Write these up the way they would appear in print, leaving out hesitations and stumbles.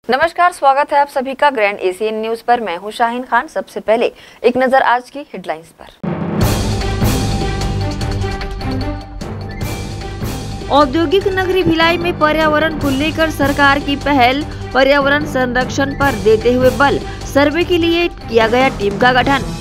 नमस्कार, स्वागत है आप सभी का ग्रैंड एशियन न्यूज पर। मैं हूं शाहीन खान। सबसे पहले एक नजर आज की हेडलाइंस पर। औद्योगिक नगरी भिलाई में पर्यावरण को लेकर सरकार की पहल, पर्यावरण संरक्षण पर देते हुए बल, सर्वे के लिए किया गया टीम का गठन।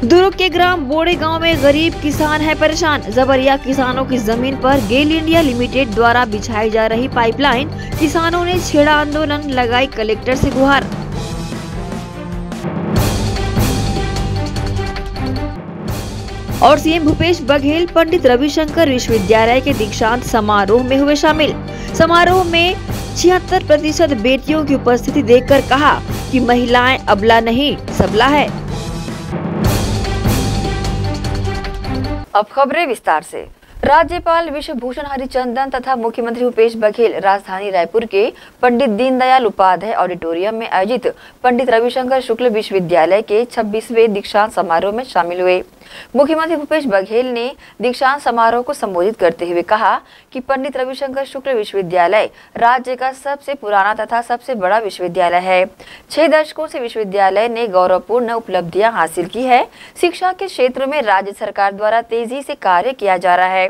दुर्ग के ग्राम बोड़े गांव में गरीब किसान है परेशान। जबरिया किसानों की जमीन पर गेल इंडिया लिमिटेड द्वारा बिछाई जा रही पाइपलाइन, किसानों ने छेड़ा आंदोलन, लगाई कलेक्टर से गुहार। और सीएम भूपेश बघेल पंडित रविशंकर विश्वविद्यालय के दीक्षांत समारोह में हुए शामिल। समारोह में 76% बेटियों की उपस्थिति देखकर कहा कि महिलाएं अबला नहीं सबला है। अब खबरें विस्तार से। राज्यपाल विश्वभूषण हरिचंदन तथा मुख्यमंत्री भूपेश बघेल राजधानी रायपुर के पंडित दीनदयाल उपाध्याय ऑडिटोरियम में आयोजित पंडित रविशंकर शुक्ल विश्वविद्यालय के 26वें दीक्षांत समारोह में शामिल हुए। मुख्यमंत्री भूपेश बघेल ने दीक्षांत समारोह को संबोधित करते हुए कहा कि पंडित रविशंकर शुक्ल विश्वविद्यालय राज्य का सबसे पुराना तथा सबसे बड़ा विश्वविद्यालय है। 6 दशकों से विश्वविद्यालय ने गौरवपूर्ण उपलब्धियां हासिल की है। शिक्षा के क्षेत्र में राज्य सरकार द्वारा तेजी से कार्य किया जा रहा है।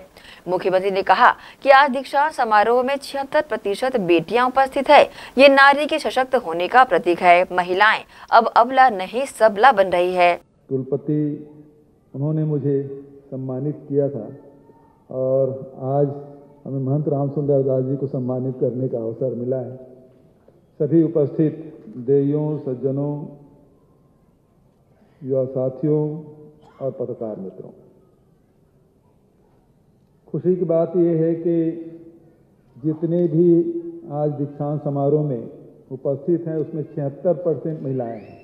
मुख्यमंत्री ने कहा कि आज दीक्षांत समारोह में 76% बेटियां उपस्थित है। ये नारी के सशक्त होने का प्रतीक है। महिलाएं अब अबला नहीं सबला बन रही है। कुलपति उन्होंने मुझे सम्मानित किया था और आज हमें महंत रामसुंदर दास जी को सम्मानित करने का अवसर मिला है। सभी उपस्थित देवियों, सज्जनों, युवा साथियों और पत्रकार मित्रों, खुशी की बात यह है कि जितने भी आज दीक्षांत समारोह में उपस्थित हैं उसमें 76% महिलाएं हैं।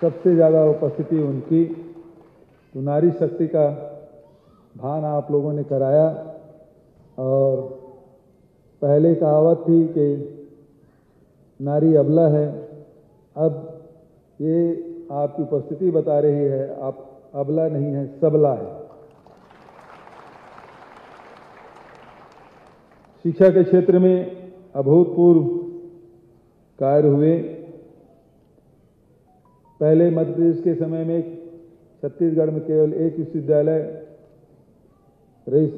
सबसे ज़्यादा उपस्थिति उनकी। तो नारी शक्ति का भान आप लोगों ने कराया। और पहले कहावत थी कि नारी अबला है, अब ये आपकी उपस्थिति बता रही है आप अबला नहीं है सबला है। शिक्षा के क्षेत्र में अभूतपूर्व कार्य हुए। पहले मध्य प्रदेश के समय में छत्तीसगढ़ में केवल एक विश्वविद्यालय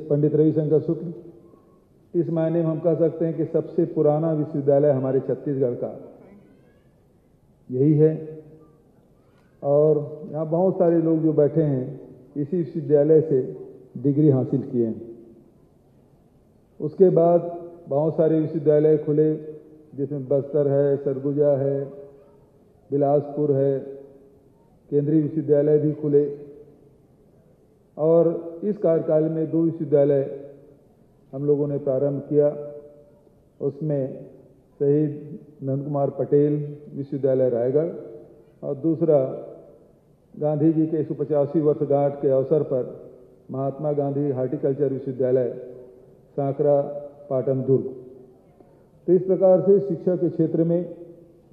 पंडित रविशंकर शुक्ल। इस मायने में हम कह सकते हैं कि सबसे पुराना विश्वविद्यालय हमारे छत्तीसगढ़ का यही है। और यहाँ बहुत सारे लोग जो बैठे हैं इसी विश्वविद्यालय से डिग्री हासिल किए हैं। उसके बाद बहुत सारे विश्वविद्यालय खुले, जिसमें बस्तर है, सरगुजा है, बिलासपुर है, केंद्रीय विश्वविद्यालय भी खुले। और इस कार्यकाल में 2 विश्वविद्यालय हम लोगों ने प्रारंभ किया। उसमें शहीद नंद कुमार पटेल विश्वविद्यालय रायगढ़ और दूसरा गांधी जी के 150वीं वर्षगांठ के अवसर पर महात्मा गांधी हार्टिकल्चर विश्वविद्यालय सांकरा पाटन दुर्ग। तो इस प्रकार से शिक्षा के क्षेत्र में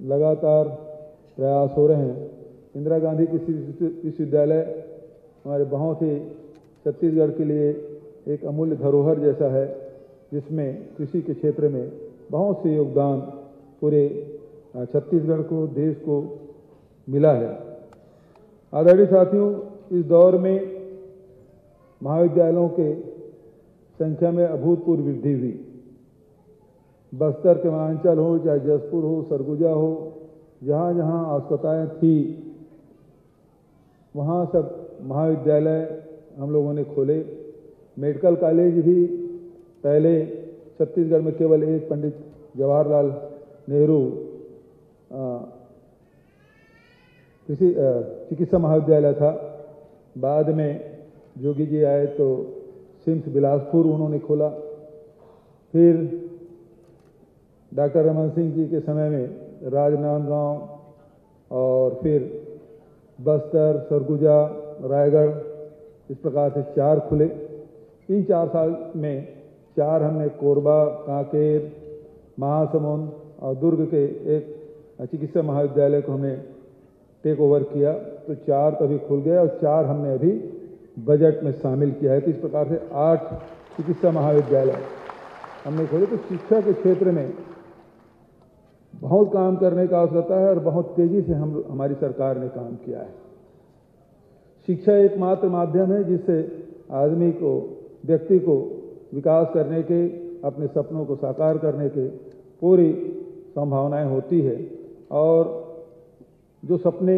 लगातार प्रयास हो रहे हैं। इंदिरा गांधी कृषि विश्वविद्यालय हमारे बहुत ही छत्तीसगढ़ के लिए एक अमूल्य धरोहर जैसा है, जिसमें कृषि के क्षेत्र में बहुत से योगदान पूरे छत्तीसगढ़ को, देश को मिला है। आदरणीय साथियों, इस दौर में महाविद्यालयों के संख्या में अभूतपूर्व वृद्धि हुई। बस्तर के वनांचल हो, चाहे जसपुर हो, सरगुजा हो, जहाँ जहाँ आवश्यकताएँ थी वहाँ सब महाविद्यालय हम लोगों ने खोले। मेडिकल कॉलेज भी पहले छत्तीसगढ़ में केवल एक पंडित जवाहरलाल नेहरू चिकित्सा महाविद्यालय था। बाद में जोगी जी आए तो सिम्स बिलासपुर उन्होंने खोला। फिर डॉक्टर रमन सिंह जी के समय में राजनांदगांव और फिर बस्तर, सरगुजा, रायगढ़, इस प्रकार से 4 खुले। इन 4 साल में 4 हमने कोरबा, कांकेर, महासमुंद और दुर्ग के एक चिकित्सा महाविद्यालय को हमने टेक ओवर किया। तो 4 तभी खुल गए और 4 हमने अभी बजट में शामिल किया है। तो इस प्रकार से 8 चिकित्सा महाविद्यालय हमने खोले। तो शिक्षा के क्षेत्र में बहुत काम करने का आवश्यकता है और बहुत तेजी से हमारी सरकार ने काम किया है। शिक्षा एकमात्र माध्यम है जिससे आदमी को, व्यक्ति को विकास करने के, अपने सपनों को साकार करने के पूरी संभावनाएं होती है। और जो सपने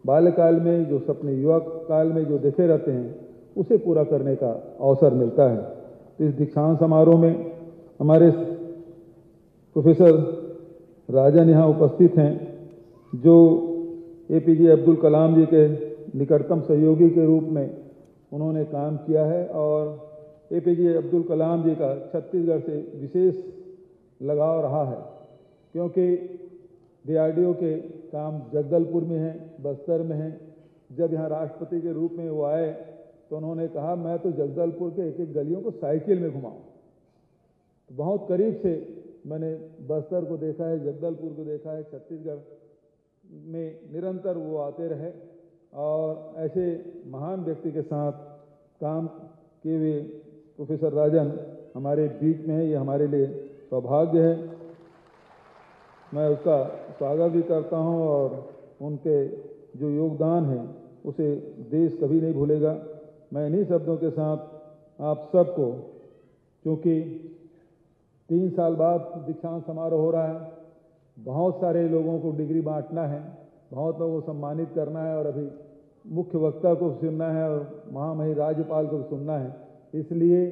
बाल्यकाल में, जो सपने युवा काल में जो देखे रहते हैं, उसे पूरा करने का अवसर मिलता है। तो इस दीक्षांत समारोह में हमारे प्रोफेसर राजन यहाँ उपस्थित हैं, जो APJ अब्दुल कलाम जी के निकटतम सहयोगी के रूप में उन्होंने काम किया है। और APJ अब्दुल कलाम जी का छत्तीसगढ़ से विशेष लगाव रहा है, क्योंकि DRDO के काम जगदलपुर में है, बस्तर में है। जब यहाँ राष्ट्रपति के रूप में वो आए तो उन्होंने कहा मैं तो जगदलपुर के एक एक गलियों को साइकिल में घुमाऊं। तो बहुत करीब से मैंने बस्तर को देखा है, जगदलपुर को देखा है। छत्तीसगढ़ में निरंतर वो आते रहे और ऐसे महान व्यक्ति के साथ काम किए हुए प्रोफेसर राजन हमारे बीच में है। ये हमारे लिए सौभाग्य है। मैं उसका स्वागत भी करता हूं और उनके जो योगदान है उसे देश कभी नहीं भूलेगा। मैं इन्हीं शब्दों के साथ आप सबको, क्योंकि 3 साल बाद दीक्षांत समारोह हो रहा है, बहुत सारे लोगों को डिग्री बांटना है, बहुत लोगों को सम्मानित करना है और अभी मुख्य वक्ता को सुनना है और महामहिम राज्यपाल को सुनना है। इसलिए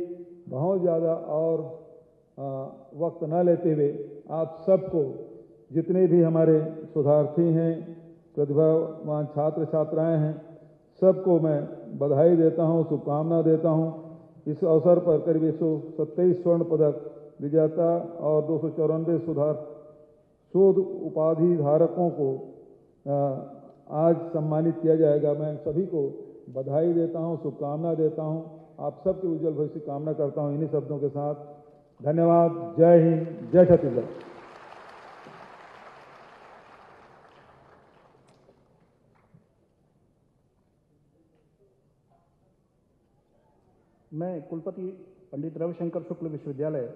बहुत ज़्यादा और वक्त न लेते हुए आप सबको, जितने भी हमारे शोधार्थी हैं, प्रतिभावान छात्र छात्राएं हैं, सबको मैं बधाई देता हूं, शुभकामना देता हूं। इस अवसर पर करीब 127 स्वर्ण पदक विजेता और 294 शोध उपाधि धारकों को आज सम्मानित किया जाएगा। मैं सभी को बधाई देता हूं, शुभकामना देता हूं। आप सबके उज्जवल भविष्य की कामना करता हूं इन्हीं शब्दों के साथ। धन्यवाद। जय हिंद, जय छत्तीसगढ़। मैं कुलपति पंडित रविशंकर शुक्ल विश्वविद्यालय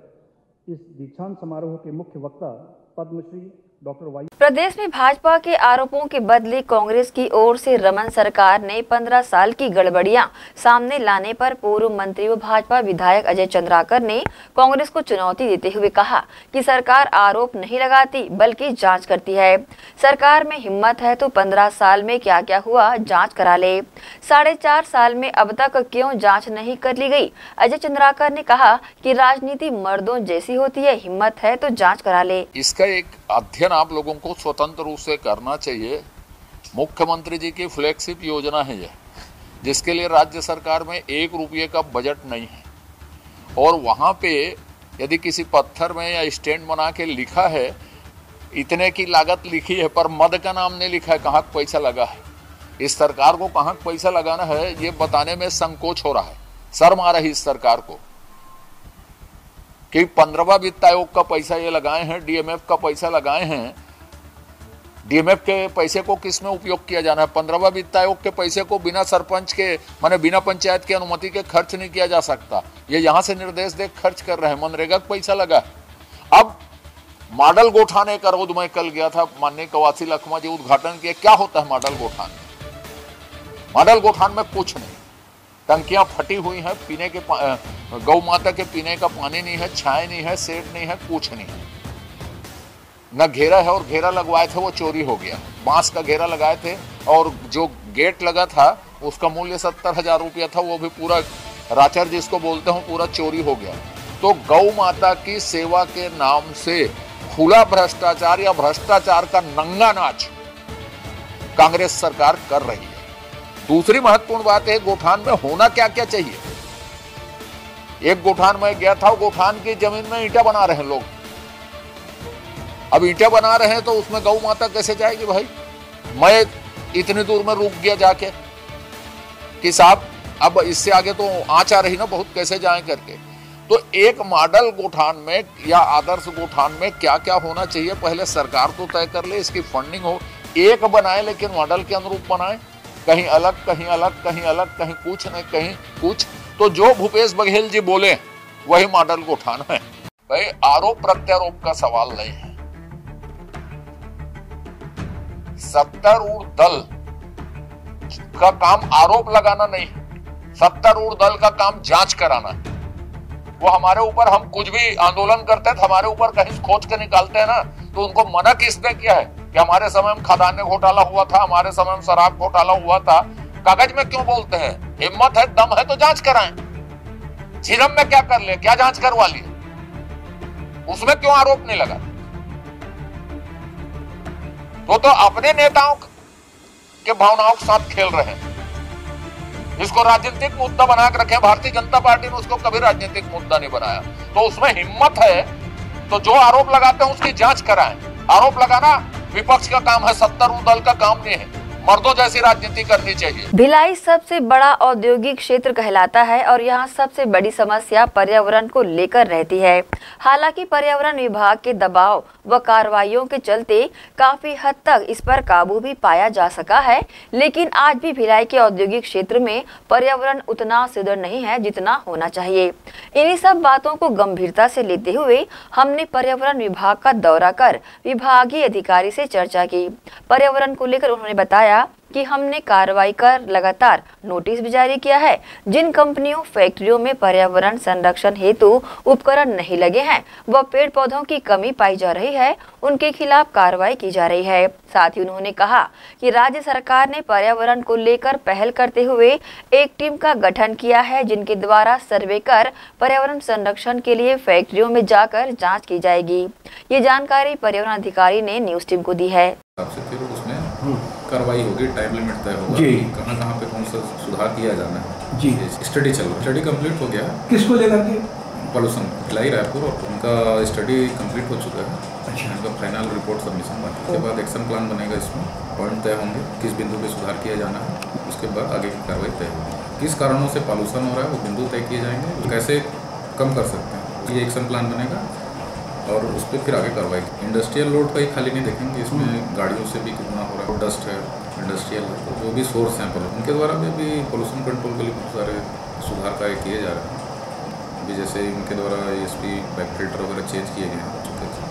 इस दीक्षांत समारोह के मुख्य वक्ता पद्मश्री डॉक्टर वाई। प्रदेश में भाजपा के आरोपों के बदले कांग्रेस की ओर से रमन सरकार ने 15 साल की गड़बड़ियां सामने लाने पर पूर्व मंत्री व भाजपा विधायक अजय चंद्राकर ने कांग्रेस को चुनौती देते हुए कहा कि सरकार आरोप नहीं लगाती बल्कि जांच करती है। सरकार में हिम्मत है तो 15 साल में क्या क्या हुआ जांच करा ले। 4.5 साल में अब तक क्यों जांच नहीं कर ली गई। अजय चंद्राकर ने कहा कि राजनीति मर्दों जैसी होती है, हिम्मत है तो जांच करा ले। इसका एक अध्ययन आप लोगों को स्वतंत्र रूप से करना चाहिए। मुख्यमंत्री जी की फ्लैगशिप योजना है ये, जिसके लिए राज्य सरकार में 1 रुपये का बजट नहीं है। और वहां पे यदि किसी पत्थर में या स्टैंड बना के लिखा है इतने की लागत लिखी है पर मद का नाम नहीं लिखा है, कहाँ पैसा लगा है। इस सरकार को कहाँ पैसा लगाना है ये बताने में संकोच हो रहा है, शर्म आ रही इस सरकार को कि 15वां वित्त आयोग का पैसा ये लगाए हैं, DMF का पैसा लगाए हैं। DMF के पैसे को किस में उपयोग किया जाना है। 15वां वित्त आयोग के पैसे को बिना सरपंच के, माने बिना पंचायत की अनुमति के खर्च नहीं किया जा सकता। ये यहाँ से निर्देश दे खर्च कर रहे हैं, मनरेगा का पैसा लगा है। अब मॉडल गोठान एक अरोध में कल गया था, माननीय कवासी लखमा जी उद्घाटन किए। क्या होता है मॉडल गोठान में? मॉडल गोठान में कुछ नहीं, टंकियां फटी हुई हैं, पीने के गौ माता के पीने का पानी नहीं है, छाए नहीं है, शेड नहीं है, कुछ नहीं है, न घेरा है। और घेरा लगवाए थे वो चोरी हो गया। बांस का घेरा लगाए थे और जो गेट लगा था उसका मूल्य 70,000 रुपया था, वो भी पूरा राचर जिसको बोलते हो पूरा चोरी हो गया। तो गौ माता की सेवा के नाम से खुला भ्रष्टाचार या भ्रष्टाचार का नंगा नाच कांग्रेस सरकार कर रही है। दूसरी महत्वपूर्ण बात है गोठान में होना क्या क्या चाहिए। एक गोठान में गया था, गोठान की जमीन में ईंटा बना रहे हैं लोग। अब ईंटा बना रहे हैं तो उसमें गौ माता कैसे जाएगी भाई। मैं इतनी दूर में रुक गया जाके कि साहब अब इससे आगे तो आँच आ रही ना बहुत, कैसे जाएं करके। तो एक मॉडल गोठान में या आदर्श गोठान में क्या क्या होना चाहिए पहले सरकार तो तय कर ले, इसकी फंडिंग हो, एक बनाए लेकिन मॉडल के अनुरूप बनाए। कहीं अलग, कहीं अलग, कहीं अलग, कहीं कुछ नहीं, कहीं कुछ। तो जो भूपेश बघेल जी बोले वही मॉडल को उठाना है। भाई आरोप प्रत्यारोप का सवाल नहीं है। सत्तारूढ़ दल का काम आरोप लगाना नहीं है, सत्तारूढ़ दल का काम जांच कराना है। वो हमारे ऊपर, हम कुछ भी आंदोलन करते हैं तो हमारे ऊपर कहीं खोज के निकालते हैं ना, तो उनको मना किसने किया है कि हमारे समय में खदाने घोटाला हुआ था, हमारे समय में शराब घोटाला हुआ था। कागज में क्यों बोलते हैं? हिम्मत है, दम है तो जांच कराएं। सीरम में क्या कर ले, क्या जांच करवा ली, उसमें क्यों आरोप नहीं लगा? तो अपने नेताओं के भावनाओं के साथ खेल रहे हैं, इसको राजनीतिक मुद्दा बना के रखे। भारतीय जनता पार्टी ने उसको कभी राजनीतिक मुद्दा नहीं बनाया। तो उसमें हिम्मत है तो जो आरोप लगाते हैं उसकी जांच कराएं। आरोप लगाना विपक्ष का काम है, सत्तारूढ़ दल का काम नहीं है। मर्दों जैसी राजनीति करनी चाहिए। भिलाई सबसे बड़ा औद्योगिक क्षेत्र कहलाता है और यहाँ सबसे बड़ी समस्या पर्यावरण को लेकर रहती है। हालांकि पर्यावरण विभाग के दबाव व कार्रवाइयों के चलते काफी हद तक इस पर काबू भी पाया जा सका है, लेकिन आज भी भिलाई के औद्योगिक क्षेत्र में पर्यावरण उतना सुदृढ़ नहीं है जितना होना चाहिए। इन्हीं सब बातों को गंभीरता से लेते हुए हमने पर्यावरण विभाग का दौरा कर विभागीय अधिकारी से चर्चा की। पर्यावरण को लेकर उन्होंने बताया कि हमने कार्रवाई कर लगातार नोटिस भी जारी किया है। जिन कंपनियों, फैक्ट्रियों में पर्यावरण संरक्षण हेतु उपकरण नहीं लगे हैं व पेड़ पौधों की कमी पाई जा रही है, उनके खिलाफ कार्रवाई की जा रही है। साथ ही उन्होंने कहा कि राज्य सरकार ने पर्यावरण को लेकर पहल करते हुए एक टीम का गठन किया है, जिनके द्वारा सर्वे कर पर्यावरण संरक्षण के लिए फैक्ट्रियों में जाकर जाँच की जाएगी। ये जानकारी पर्यावरण अधिकारी ने न्यूज टीम को दी है। कार्रवाई होगी, टाइम लिमिट तय होगा, कहाँ कहाँ पे कौन सा सुधार किया जाना है जी। स्टडी चल रहा है, स्टडी कंप्लीट हो गया। किसको लेकर के? पॉल्यूशन भिलाई रायपुर, और उनका स्टडी कंप्लीट हो चुका है। अच्छा। उनका फाइनल रिपोर्ट सबमिशन बाकी, उसके बाद एक्शन प्लान बनेगा। इसमें पॉइंट तय होंगे, किस बिंदु पे सुधार किया जाना है, उसके बाद आगे की कार्रवाई तय होगी। किस कारणों से पॉल्यूशन हो रहा है वो बिंदु तय किए जाएंगे, कैसे कम कर सकते हैं, ये एक्शन प्लान बनेगा और उस पर फिर आगे कार्रवाई। इंडस्ट्रियल लोड का ही खाली नहीं देखेंगे, इसमें गाड़ियों से भी कितना हो रहा है, डस्ट है, इंडस्ट्रियल है, तो जो भी सोर्स हैं उनके द्वारा भी पोल्यूशन कंट्रोल के लिए बहुत सारे सुधार कार्य किए जा रहे हैं। अभी जैसे उनके द्वारा ESP बैकफिल्टर वगैरह चेंज किए गए हैं चुके थे,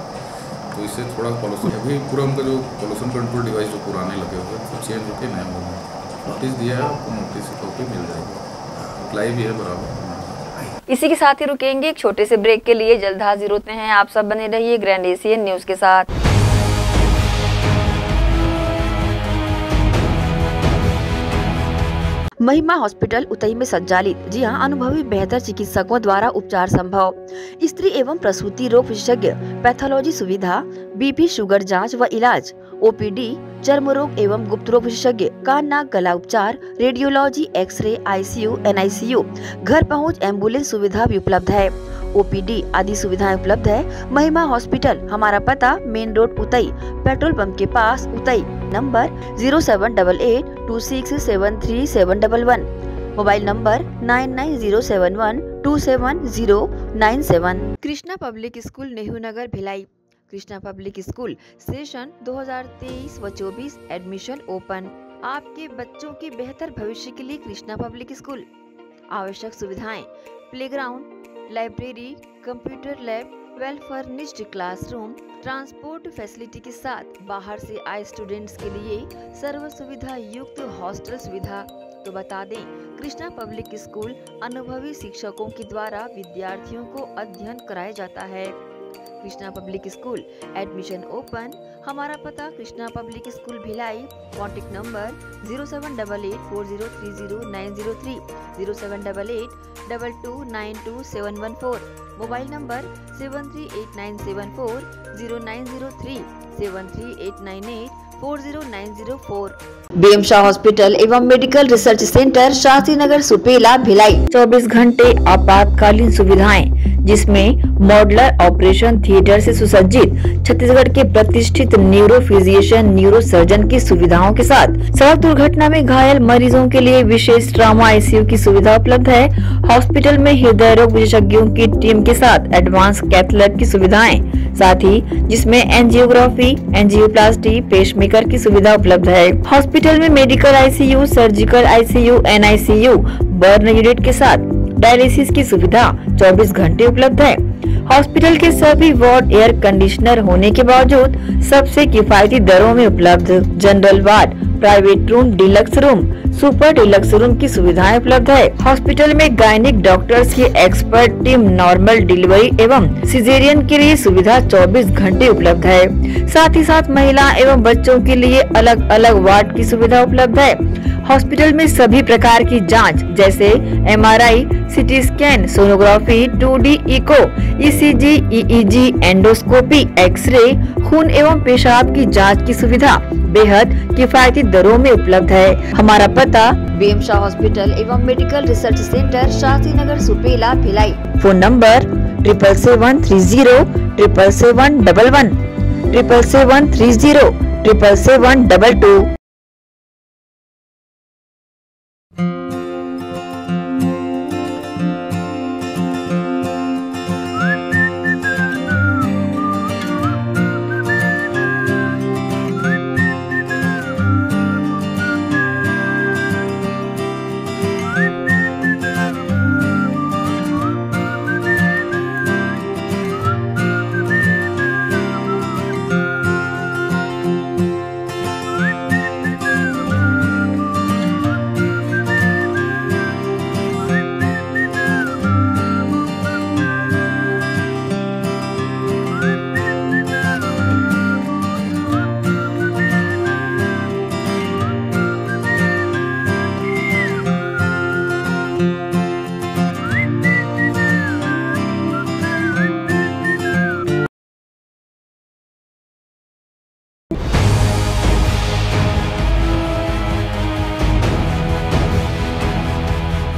तो इससे थोड़ा पोल्यूशन, अभी पूरा उनका जो पोल्यूशन कंट्रोल डिवाइस जो पुराने लगे हुए तो चेंज होकर नया होगा। नोटिस दिया है, आपको नोटिस की कॉपी मिल जाएगी, अप्लाई भी है बराबर। इसी के साथ ही रुकेंगे एक छोटे से ब्रेक के लिए, जल्द हाजिर होते हैं। आप सब बने रहिए ग्रैंड एशियन न्यूज के साथ। महिमा हॉस्पिटल उतई में संचालित, जी हां, अनुभवी बेहतर चिकित्सकों द्वारा उपचार संभव। स्त्री एवं प्रसूति रोग विशेषज्ञ, पैथोलॉजी सुविधा, BP शुगर जांच व इलाज, OPD, चर्म रोग एवं गुप्त रोग विशेषज्ञ, कान नाक गला उपचार, रेडियोलॉजी, एक्सरे, ICU, NICU, घर पहुंच एम्बुलेंस सुविधा भी उपलब्ध है। OPD आदि सुविधाएं उपलब्ध है। महिमा हॉस्पिटल, हमारा पता main road Utai, petrol pump के पास Utai. Number 078826737111, mobile number 9907127097। Krishna public school, Nehru Nagar, Bhilai. Krishna public school session 2023 व 24 एडमिशन ओपन। आपके बच्चों के बेहतर भविष्य के लिए कृष्णा पब्लिक स्कूल। आवश्यक सुविधाएं, playground, library, computer lab, well furnished classroom, transport facility के साथ बाहर से आए स्टूडेंट्स के लिए सर्व सुविधा युक्त हॉस्टल सुविधा। तो बता दें, कृष्णा पब्लिक स्कूल अनुभवी शिक्षकों के द्वारा विद्यार्थियों को अध्ययन कराया जाता है। Krishna public school admission open. हमारा पता Krishna public school Bhilai. Contact number 078840309003, 078822927114, mobile number 7389740903, 7389840904। BM Shah hospital एवं medical research centre, Shastri Nagar, Supela, Bhilai. 24 घंटे आपातकालीन सुविधाएं, जिसमें मॉडुलर ऑपरेशन थिएटर से सुसज्जित छत्तीसगढ़ के प्रतिष्ठित न्यूरो फिजिशियन, न्यूरो सर्जन की सुविधाओं के साथ सड़क दुर्घटना में घायल मरीजों के लिए विशेष ट्रॉमा ICU की सुविधा उपलब्ध है। हॉस्पिटल में हृदय रोग विशेषज्ञों की टीम के साथ एडवांस कैथ लैब की सुविधाएं, साथ ही जिसमें एंजियोग्राफी, एंजियोप्लास्टी, पेसमेकर वेंटिलेटर की सुविधा उपलब्ध है। हॉस्पिटल में medical ICU, surgical ICU, NICU, burn unit के साथ डायलिसिस की सुविधा 24 घंटे उपलब्ध है। हॉस्पिटल के सभी वार्ड एयर कंडीशनर होने के बावजूद सबसे किफायती दरों में उपलब्ध। General ward, private room, deluxe room, super deluxe room की सुविधाएं उपलब्ध है। हॉस्पिटल में गायनिक डॉक्टर्स की एक्सपर्ट टीम नॉर्मल डिलीवरी एवं सिजेरियन के लिए सुविधा 24 घंटे उपलब्ध है। साथ ही साथ महिला एवं बच्चों के लिए अलग अलग वार्ड की सुविधा उपलब्ध है। हॉस्पिटल में सभी प्रकार की जांच जैसे MRI, CT scan, sonography, 2D echo, ECG, EEG, endoscopy, x-ray, खून एवं पेशाब की जांच की सुविधा बेहद किफायती दरों में उपलब्ध है। हमारा पता BM शाह हॉस्पिटल एवं medical research centre, Shastri Nagar, Supela, Bhilai. Phone number 77730 77711 77730 77722।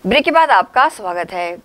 Break के बाद आपका स्वागत है।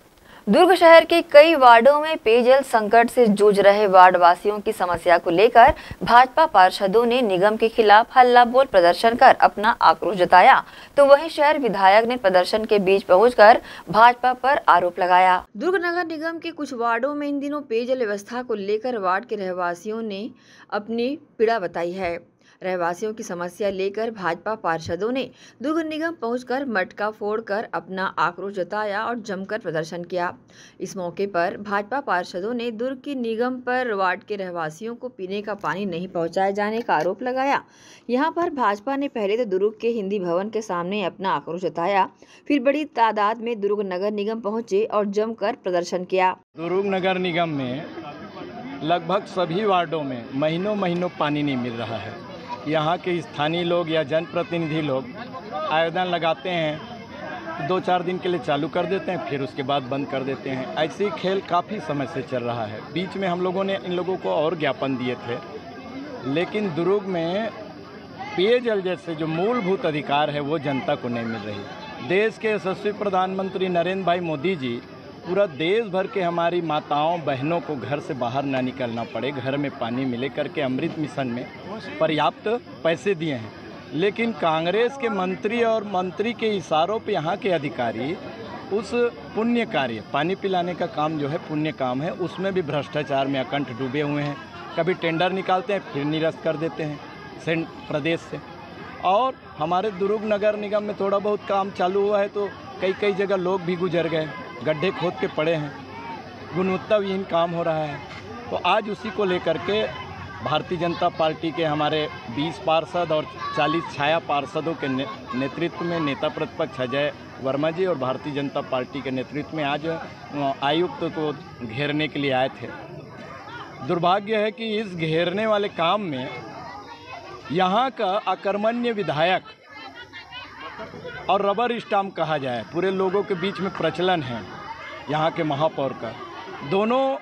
दुर्ग शहर के कई वार्डों में पेयजल संकट से जूझ रहे वार्ड वासियों की समस्या को लेकर भाजपा पार्षदों ने निगम के खिलाफ हल्ला बोल प्रदर्शन कर अपना आक्रोश जताया, तो वहीं शहर विधायक ने प्रदर्शन के बीच पहुंचकर भाजपा पर आरोप लगाया। दुर्ग नगर निगम के कुछ वार्डों में इन दिनों पेयजल व्यवस्था को लेकर वार्ड के रहवासियों ने अपनी पीड़ा बताई है। रहवासियों की समस्या लेकर भाजपा पार्षदों ने दुर्ग निगम पहुंचकर मटका फोड़कर अपना आक्रोश जताया और जमकर प्रदर्शन किया। इस मौके पर भाजपा पार्षदों ने दुर्ग की निगम पर वार्ड के रहवासियों को पीने का पानी नहीं पहुंचाए जाने का आरोप लगाया। यहां पर भाजपा ने पहले तो दुर्ग के हिंदी भवन के सामने अपना आक्रोश जताया, फिर बड़ी तादाद में दुर्ग नगर निगम पहुंचे और जमकर प्रदर्शन किया। दुर्ग नगर निगम में लगभग सभी वार्डों में महीनों पानी नहीं मिल रहा है। यहाँ के स्थानीय लोग या जनप्रतिनिधि लोग आवेदन लगाते हैं, 2-4 दिन के लिए चालू कर देते हैं, फिर उसके बाद बंद कर देते हैं। ऐसे ही खेल काफ़ी समय से चल रहा है। बीच में हम लोगों ने इन लोगों को और ज्ञापन दिए थे, लेकिन दुर्ग में पेयजल जैसे जो मूलभूत अधिकार है वो जनता को नहीं मिल रही। देश के यशस्वी प्रधानमंत्री नरेंद्र भाई मोदी जी पूरा देश भर के हमारी माताओं बहनों को घर से बाहर ना निकलना पड़े, घर में पानी मिले करके अमृत मिशन में पर्याप्त पैसे दिए हैं। लेकिन कांग्रेस के मंत्री और मंत्री के इशारों पे यहाँ के अधिकारी उस पुण्य कार्य, पानी पिलाने का काम जो है पुण्य काम है, उसमें भी भ्रष्टाचार में अकंठ डूबे हुए हैं। कभी टेंडर निकालते हैं फिर निरस्त कर देते हैं प्रदेश से। और हमारे दुर्ग नगर निगम में थोड़ा बहुत काम चालू हुआ है तो कई जगह लोग भी गुजर गए, गड्ढे खोद के पड़े हैं, गुणवत्ताविहीन काम हो रहा है। तो आज उसी को लेकर के भारतीय जनता पार्टी के हमारे 20 पार्षद और 40 छाया पार्षदों के नेतृत्व में नेता प्रतिपक्ष अजय वर्मा जी और भारतीय जनता पार्टी के नेतृत्व में आज आयुक्त को घेरने के लिए आए थे। दुर्भाग्य है कि इस घेरने वाले काम में यहाँ का अकर्मण्य विधायक और रबर स्टाम्प कहा जाए पूरे लोगों के बीच में प्रचलन है यहाँ के महापौर का, दोनों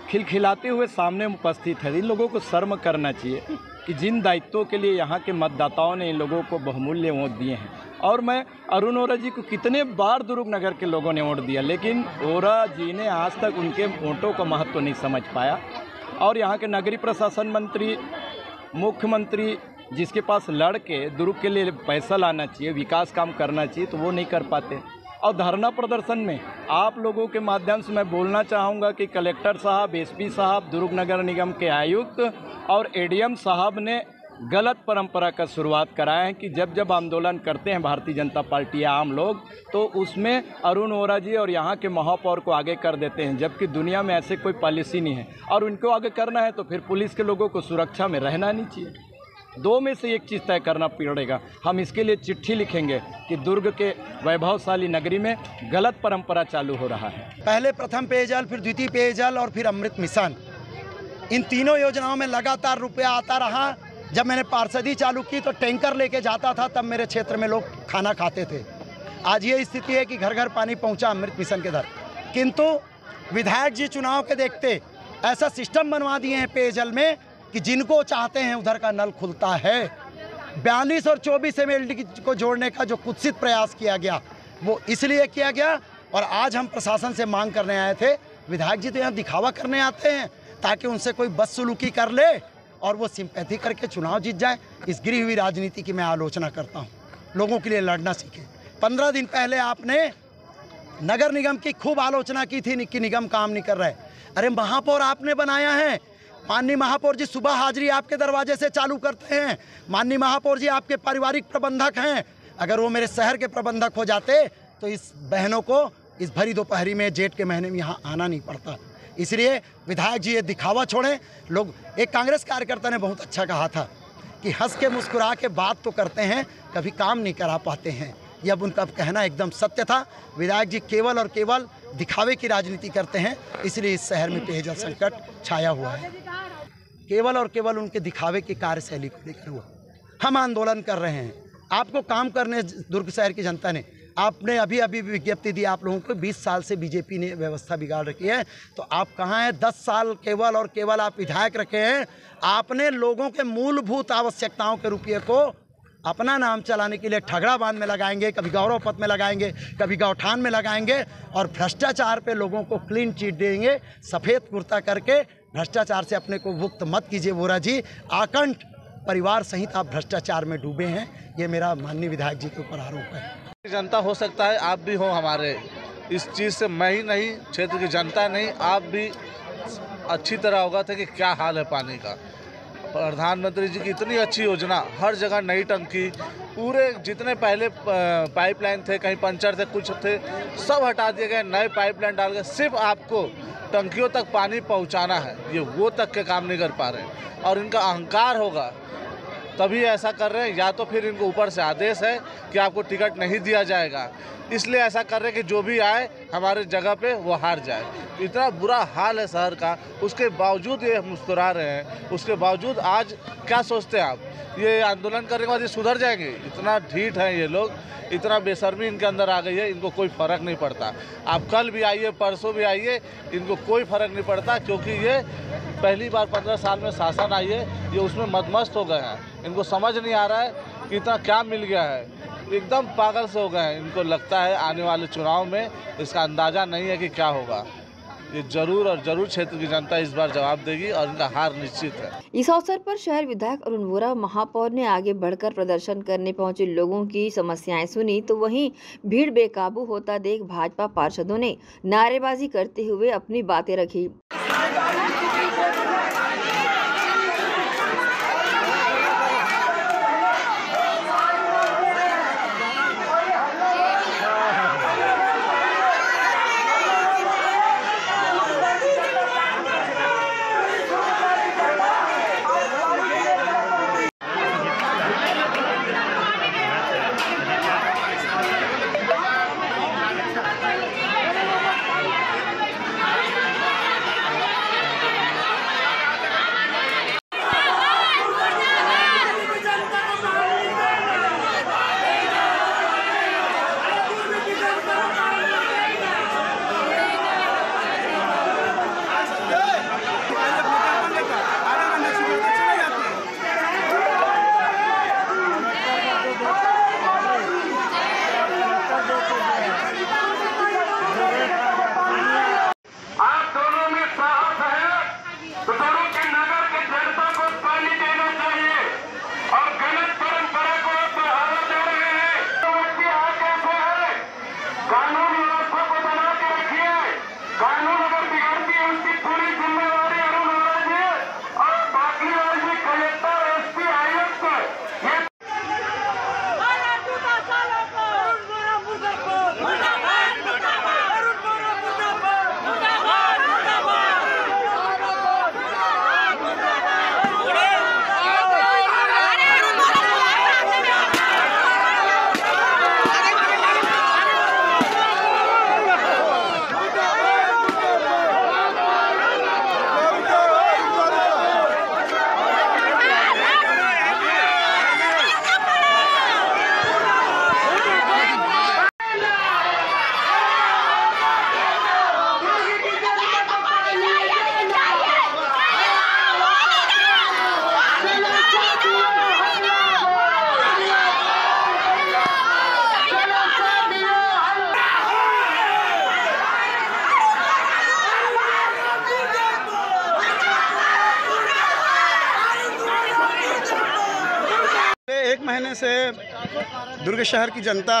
खिलखिलाते हुए सामने उपस्थित है। इन लोगों को शर्म करना चाहिए कि जिन दायित्वों के लिए यहाँ के मतदाताओं ने इन लोगों को बहुमूल्य वोट दिए हैं। और मैं अरुण ओरा जी को कितने बार दुर्ग नगर के लोगों ने वोट दिया, लेकिन ओरा जी ने आज तक उनके वोटों का महत्व नहीं समझ पाया। और यहाँ के नगरीय प्रशासन मंत्री, मुख्यमंत्री जिसके पास लड़ के दुर्ग के लिए पैसा लाना चाहिए, विकास काम करना चाहिए, तो वो नहीं कर पाते। और धरना प्रदर्शन में आप लोगों के माध्यम से मैं बोलना चाहूँगा कि कलेक्टर साहब, एसपी साहब, दुर्ग नगर निगम के आयुक्त और एडीएम साहब ने गलत परंपरा का शुरुआत कराए हैं कि जब जब आंदोलन करते हैं भारतीय जनता पार्टी या आम लोग, तो उसमें अरुण वोरा जी और यहाँ के महापौर को आगे कर देते हैं, जबकि दुनिया में ऐसे कोई पॉलिसी नहीं है। और उनको आगे करना है तो फिर पुलिस के लोगों को सुरक्षा में रहना नहीं चाहिए। दो में से एक चीज़ तय करना पड़ेगा। हम इसके लिए चिट्ठी लिखेंगे कि दुर्ग के वैभवशाली नगरी में गलत परंपरा चालू हो रहा है। पहले प्रथम पेयजल, फिर द्वितीय पेयजल और फिर अमृत मिशन, इन तीनों योजनाओं में लगातार रुपया आता रहा। जब मैंने पार्षदी चालू की तो टैंकर लेके जाता था, तब मेरे क्षेत्र में लोग खाना खाते थे। आज ये स्थिति है कि घर घर पानी पहुंचा अमृत मिशन के दर। किंतु विधायक जी चुनाव के देखते ऐसा सिस्टम बनवा दिए हैं पेयजल में कि जिनको चाहते हैं उधर का नल खुलता है। 42 और 24 MLD को जोड़ने का जो कुत्सित प्रयास किया गया, वो इसलिए किया गया। और आज हम प्रशासन से मांग करने आए थे, विधायक जी तो यहाँ दिखावा करने आते हैं ताकि उनसे कोई बदसलूकी कर ले और वो सिंपैथी करके चुनाव जीत जाए। इस गिरी हुई राजनीति की मैं आलोचना करता हूँ। लोगों के लिए लड़ना सीखे। 15 दिन पहले आपने नगर निगम की खूब आलोचना की थी कि निगम काम नहीं कर रहा है। अरे महापौर आपने बनाया है। माननीय महापौर जी सुबह हाजिरी आपके दरवाजे से चालू करते हैं। माननीय महापौर जी आपके पारिवारिक प्रबंधक हैं। अगर वो मेरे शहर के प्रबंधक हो जाते तो इस बहनों को इस भरी दोपहरी में, जेठ के महीने में यहाँ आना नहीं पड़ता। इसलिए विधायक जी ये दिखावा छोड़ें। लोग, एक कांग्रेस कार्यकर्ता ने बहुत अच्छा कहा था कि हंस के मुस्कुरा के बात तो करते हैं, कभी काम नहीं करा पाते हैं। ये अब उनका कहना एकदम सत्य था। विधायक जी केवल और केवल दिखावे की राजनीति करते हैं, इसलिए इस शहर में पेयजल संकट छाया हुआ है। केवल और केवल उनके दिखावे की कार्यशैली को लेकर हुआ। हम आंदोलन कर रहे हैं, आपको काम करने दुर्ग शहर की जनता ने, आपने अभी अभी विज्ञप्ति दी आप लोगों को। 20 साल से बीजेपी ने व्यवस्था बिगाड़ रखी है, तो आप कहाँ हैं? 10 साल केवल और केवल आप विधायक रखे हैं। आपने लोगों के मूलभूत आवश्यकताओं के रुपये को अपना नाम चलाने के लिए ठगड़ा बांध में लगाएंगे, कभी गौरव पथ में लगाएंगे, कभी गौठान में लगाएंगे, और भ्रष्टाचार पे लोगों को क्लीन चिट देंगे। सफ़ेद कुर्ता करके भ्रष्टाचार से अपने को मुक्त मत कीजिए वोरा जी। आकंठ परिवार सहित आप भ्रष्टाचार में डूबे हैं। ये मेरा माननीय विधायक जी के ऊपर आरोप है। जनता हो सकता है आप भी हो हमारे, इस चीज़ से मैं ही नहीं, क्षेत्र की जनता नहीं, आप भी अच्छी तरह अवगत है कि क्या हाल है पानी का। प्रधानमंत्री जी की इतनी अच्छी योजना, हर जगह नई टंकी, पूरे जितने पहले पाइपलाइन थे, कहीं पंचर थे, कुछ थे, सब हटा दिए गए, नए पाइपलाइन डाल गए। सिर्फ आपको टंकियों तक पानी पहुंचाना है, ये वो तक के काम नहीं कर पा रहे हैं। और इनका अहंकार होगा तभी ऐसा कर रहे हैं, या तो फिर इनको ऊपर से आदेश है कि आपको टिकट नहीं दिया जाएगा, इसलिए ऐसा कर रहे हैं कि जो भी आए हमारे जगह पे वो हार जाए। इतना बुरा हाल है शहर का, उसके बावजूद ये मुस्कुरा रहे हैं। उसके बावजूद आज क्या सोचते हैं आप, ये आंदोलन करने के बाद ये सुधर जाएंगे? इतना ढीठ हैं ये लोग, इतना बेशर्मी इनके अंदर आ गई है, इनको कोई फ़र्क नहीं पड़ता। आप कल भी आइए, परसों भी आइए, इनको कोई फ़र्क नहीं पड़ता, क्योंकि ये पहली बार 15 साल में शासन आई है, ये उसमें मदमस्त हो गए हैं। इनको समझ नहीं आ रहा है कि इतना क्या मिल गया है, एकदम पागल से हो गए हैं। इनको लगता है आने वाले चुनाव में इसका अंदाज़ा नहीं है कि क्या होगा। ये जरूर और जरूर क्षेत्र की जनता इस बार जवाब देगी और इनका हार निश्चित है। इस अवसर पर शहर विधायक अरुण वोरा महापौर ने आगे बढ़कर प्रदर्शन करने पहुंचे लोगों की समस्याएं सुनी, तो वहीं भीड़ बेकाबू होता देख भाजपा पार्षदों ने नारेबाजी करते हुए अपनी बातें रखी। महीने से दुर्ग शहर की जनता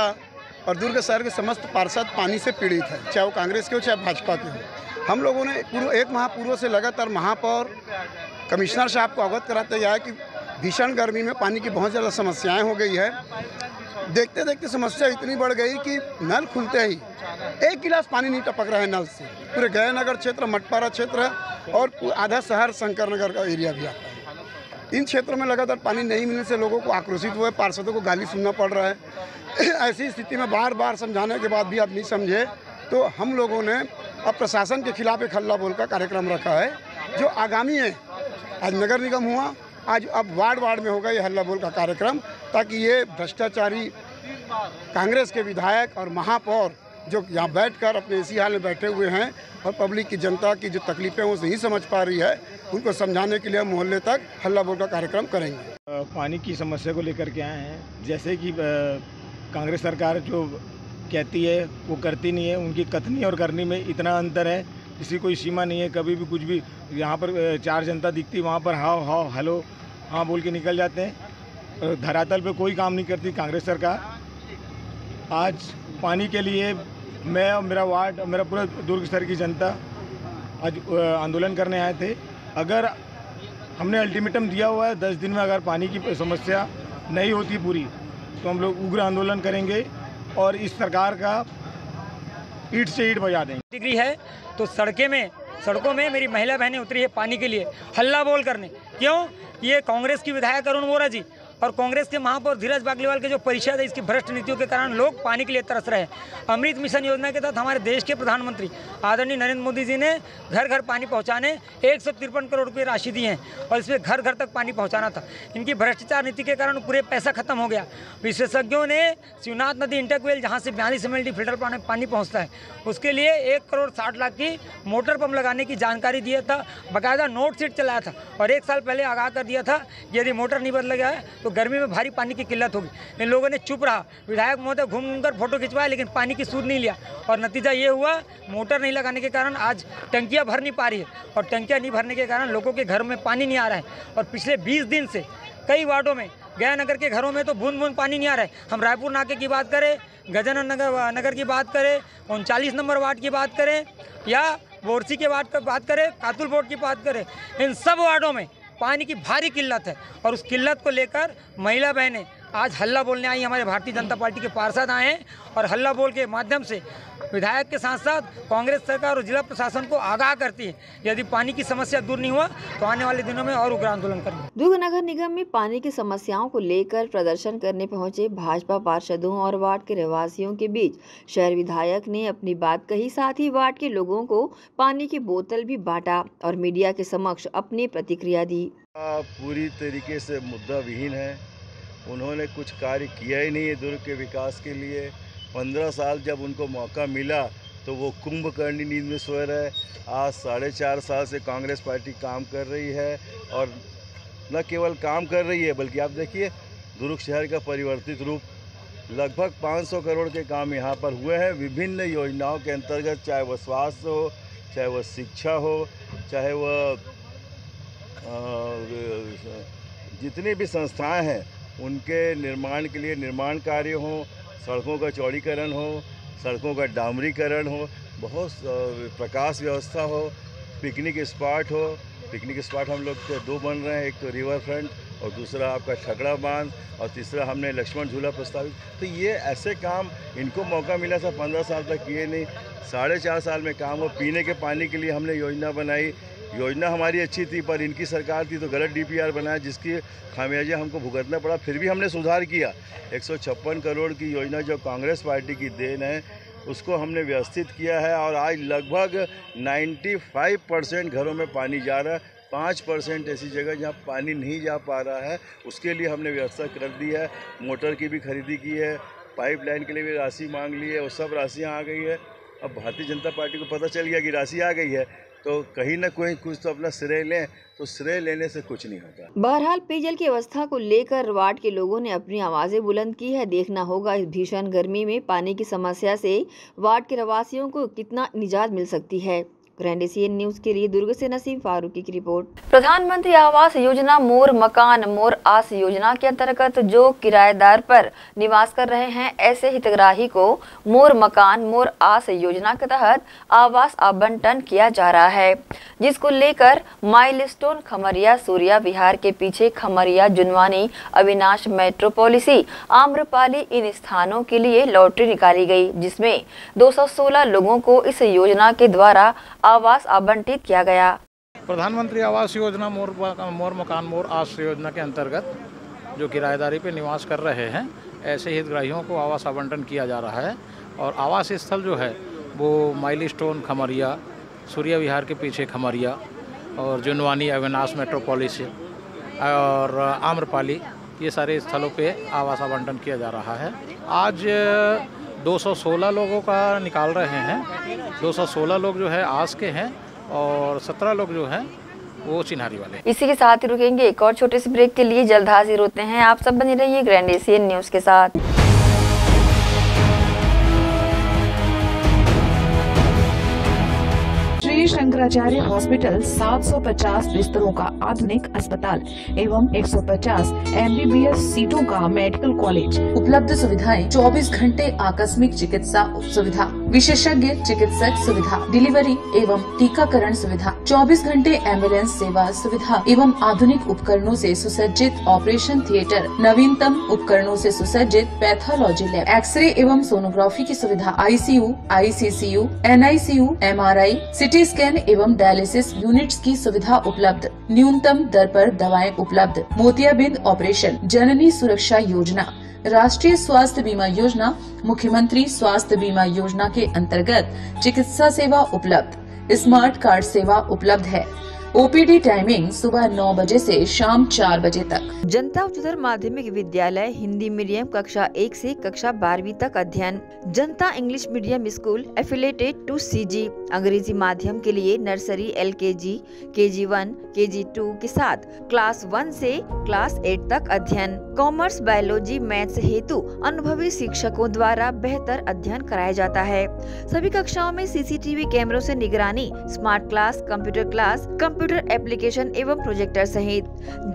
और दुर्ग शहर के समस्त पार्षद पानी से पीड़ित है, चाहे वो कांग्रेस के हो चाहे भाजपा के हो। हम लोगों ने एक माह पूर्व से लगातार महापौर कमिश्नर साहब को अवगत कराते जाए कि भीषण गर्मी में पानी की बहुत ज़्यादा समस्याएं हो गई है। देखते देखते समस्या इतनी बढ़ गई कि नल खुलते ही 1 गिलास पानी नहीं टपक रहा है नल से। पूरे गयानगर क्षेत्र, मटपारा क्षेत्र और आधा शहर शंकर नगर का एरिया भी आता है। इन क्षेत्रों में लगातार पानी नहीं मिलने से लोगों को आक्रोशित हुए, पार्षदों को गाली सुनना पड़ रहा है। ऐसी स्थिति में बार बार समझाने के बाद भी आप नहीं समझे, तो हम लोगों ने अब प्रशासन के खिलाफ एक हल्ला बोल का कार्यक्रम रखा है, जो आगामी है। आज नगर निगम हुआ, आज अब वार्ड में होगा ये हल्ला बोल का कार्यक्रम, ताकि ये भ्रष्टाचारी कांग्रेस के विधायक और महापौर जो यहाँ बैठकर अपने इसी हाल में बैठे हुए हैं और पब्लिक की जनता की जो तकलीफें वो नहीं समझ पा रही है, उनको समझाने के लिए मोहल्ले तक हल्ला बोल का कार्यक्रम करेंगे। पानी की समस्या को लेकर के आए हैं। जैसे कि कांग्रेस सरकार जो कहती है वो करती नहीं है, उनकी कथनी और करनी में इतना अंतर है, इसकी कोई सीमा नहीं है। कभी भी कुछ भी यहाँ पर 4 जनता दिखती, वहाँ पर हाओ हेलो हाँ बोल के निकल जाते हैं। धरातल पे कोई काम नहीं करती कांग्रेस सरकार। आज पानी के लिए मैं और मेरा वार्ड और मेरा पूरा दुर्ग शहर की जनता आज आंदोलन करने आए थे। अगर हमने अल्टीमेटम दिया हुआ है 10 दिन में अगर पानी की समस्या नहीं होती पूरी, तो हम लोग उग्र आंदोलन करेंगे और इस सरकार का ईंट से ईंट बजा देंगे। डिग्री है तो सड़कों में मेरी महिला बहनें उतरी है पानी के लिए हल्ला बोल करने। क्यों? ये कांग्रेस की विधायक अरुण वोरा जी और कांग्रेस के महापौर धीरज बागलीवाल के जो परिषद है, इसकी भ्रष्ट नीतियों के कारण लोग पानी के लिए तरस रहे हैं। अमृत मिशन योजना के तहत हमारे देश के प्रधानमंत्री आदरणीय नरेंद्र मोदी जी ने घर घर पानी पहुंचाने 153 करोड़ रुपये राशि दी है और इसमें घर घर तक पानी पहुंचाना था। इनकी भ्रष्टाचार नीति के कारण पूरे पैसा खत्म हो गया। विशेषज्ञों ने शिवनाथ नदी इंटरक्वेल जहाँ से 42 MLD फिल्टर पानी पहुँचता है, उसके लिए 1,60,00,000 की मोटर पंप लगाने की जानकारी दिया था, बाकायदा नोट शीट चलाया था और 1 साल पहले आगाह कर दिया था यदि मोटर नहीं बदला गया है तो गर्मी में भारी पानी की किल्लत होगी। इन लोगों ने चुप रहा, विधायक महोदय घूम कर फोटो खिंचवाया, लेकिन पानी की सूद नहीं लिया और नतीजा ये हुआ मोटर नहीं लगाने के कारण आज टंकियां भर नहीं पा रही है और टंकियां नहीं भरने के कारण लोगों के घरों में पानी नहीं आ रहा है। और पिछले 20 दिन से कई वार्डों में, गयानगर के घरों में तो बूंद बूंद पानी नहीं आ रहा है। हम रायपुर नाके की बात करें, गजानन नगर की बात करें, 39 नंबर वार्ड की बात करें या बोरसी के वार्ड की बात करें, कातुल बोर्ड की बात करें, इन सब वार्डों में पानी की भारी किल्लत है और उस किल्लत को लेकर महिला बहनें आज हल्ला बोलने आई। हमारे भारतीय जनता पार्टी के पार्षद आए हैं और हल्ला बोल के माध्यम से विधायक के साथ साथ कांग्रेस सरकार और जिला प्रशासन को आगाह करती है, यदि पानी की समस्या दूर नहीं हुआ तो आने वाले दिनों में और उग्र आंदोलन करेंगे। दुर्ग नगर निगम में पानी की समस्याओं को लेकर प्रदर्शन करने पहुंचे भाजपा पार्षदों और वार्ड के रहवासियों के बीच शहर विधायक ने अपनी बात कही, साथ ही वार्ड के लोगों को पानी की बोतल भी बांटा और मीडिया के समक्ष अपनी प्रतिक्रिया दी। पूरी तरीके से मुद्दा विहीन है, उन्होंने कुछ कार्य किया ही नहीं है दुर्ग के विकास के लिए। 15 साल जब उनको मौका मिला तो वो कुंभकर्णी नींद में सोए रहे। आज 4.5 साल से कांग्रेस पार्टी काम कर रही है और न केवल काम कर रही है बल्कि आप देखिए दुर्ग शहर का परिवर्तित रूप। लगभग 500 करोड़ के काम यहाँ पर हुए हैं विभिन्न योजनाओं के अंतर्गत, चाहे वह स्वास्थ्य हो, चाहे वह शिक्षा हो, चाहे वह जितनी भी संस्थाएं हैं उनके निर्माण के लिए निर्माण कार्य हो, सड़कों का चौड़ीकरण हो, सड़कों का डामरीकरण हो, बहुत प्रकाश व्यवस्था हो, पिकनिक स्पॉट हो। पिकनिक स्पॉट हम लोग के 2 बन रहे हैं, एक तो रिवर फ्रंट और दूसरा आपका ठगड़ा बांध और तीसरा हमने लक्ष्मण झूला प्रस्तावित। तो ये ऐसे काम इनको मौका मिला था 15 साल तक किए नहीं। 4.5 साल में काम हो। पीने के पानी के लिए हमने योजना बनाई, योजना हमारी अच्छी थी पर इनकी सरकार थी तो गलत DPR बनाया जिसकी खामियाजा हमको भुगतना पड़ा। फिर भी हमने सुधार किया। 156 करोड़ की योजना जो कांग्रेस पार्टी की देन है उसको हमने व्यवस्थित किया है और आज लगभग 95% घरों में पानी जा रहा है। 5% ऐसी जगह जहाँ पानी नहीं जा पा रहा है उसके लिए हमने व्यवस्था कर दी है। मोटर की भी खरीदी की है, पाइपलाइन के लिए भी राशि मांग ली है, वो सब राशियाँ आ गई है। अब भारतीय जनता पार्टी को पता चल गया कि राशि आ गई है तो कहीं ना कोई कुछ तो अपना श्रेय लें, तो श्रेय लेने से कुछ नहीं होता। बहरहाल पेयजल की अवस्था को लेकर वार्ड के लोगों ने अपनी आवाजें बुलंद की है। देखना होगा इस भीषण गर्मी में पानी की समस्या से वार्ड के रहवासियों को कितना निजात मिल सकती है। ग्रैंड एशियन न्यूज के लिए दुर्ग से नसीम फारूकी की रिपोर्ट। प्रधानमंत्री आवास योजना मोर मकान मोर आस योजना के अंतर्गत जो किराएदार पर निवास कर रहे हैं, ऐसे हितग्राही को मोर मकान मोर आस योजना के तहत आवास आवंटन किया जा रहा है, जिसको लेकर माइलस्टोन खमरिया सूर्या विहार के पीछे खमरिया जुनवानी अविनाश मेट्रो पॉलिसी आम्रपाली इन स्थानों के लिए लॉटरी निकाली गई, जिसमें 216 लोगों को इस योजना के द्वारा आवास आवंटित किया गया। प्रधानमंत्री आवास योजना मोर मकान मोर आस योजना के अंतर्गत जो किराएदारी पे निवास कर रहे हैं, ऐसे हितग्राहियों को आवास आवंटन किया जा रहा है। और आवास स्थल जो है वो माइलस्टोन खमरिया सूर्या विहार के पीछे खमरिया और जुनवानी अविनाश मेट्रोपोलिस और आम्रपाली, ये सारे स्थलों पे आवास आवंटन किया जा रहा है। आज 216 लोगों का निकाल रहे हैं। 216 लोग जो है आस के हैं और 17 लोग जो हैं वो चिन्हारी वाले। इसी के साथ ही रुकेंगे एक और छोटे से ब्रेक के लिए, जल्द हाजिर होते हैं। आप सब बने रहिए ग्रैंड एशियन न्यूज के साथ। श्री शंकराचार्य हॉस्पिटल 750 बिस्तरों का आधुनिक अस्पताल एवं 150 MBBS सीटों का मेडिकल कॉलेज। उपलब्ध सुविधाएं 24 घंटे आकस्मिक चिकित्सा सुविधा, विशेषज्ञ चिकित्सक सुविधा, डिलीवरी एवं टीकाकरण सुविधा, 24 घंटे एम्बुलेंस सेवा सुविधा एवं आधुनिक उपकरणों से सुसज्जित ऑपरेशन थिएटर, नवीनतम उपकरणों से सुसज्जित पैथोलॉजी लैब, एक्सरे एवं सोनोग्राफी की सुविधा, ICU, ICCU, NICU, MRI, CT scan एवं डायलिसिस यूनिट्स की सुविधा उपलब्ध। न्यूनतम दर पर दवाएं उपलब्ध। मोतियाबिंद ऑपरेशन, जननी सुरक्षा योजना, राष्ट्रीय स्वास्थ्य बीमा योजना, मुख्यमंत्री स्वास्थ्य बीमा योजना के अंतर्गत चिकित्सा सेवा उपलब्ध। स्मार्ट कार्ड सेवा उपलब्ध है। OPD टाइमिंग सुबह 9 बजे से शाम 4 बजे तक। जनता उच्चतर माध्यमिक विद्यालय हिंदी मीडियम कक्षा 1 से कक्षा 12वीं तक अध्ययन। जनता English medium school affiliated to CG अंग्रेजी माध्यम के लिए नर्सरी LKG, KG1, KG2 के साथ क्लास 1 से क्लास 8 तक अध्ययन। कॉमर्स, बायोलॉजी, मैथ्स हेतु अनुभवी शिक्षकों द्वारा बेहतर अध्ययन कराया जाता है। सभी कक्षाओं में CCTV कैमरों से निगरानी, स्मार्ट क्लास, कंप्यूटर एप्लीकेशन एवं प्रोजेक्टर सहित।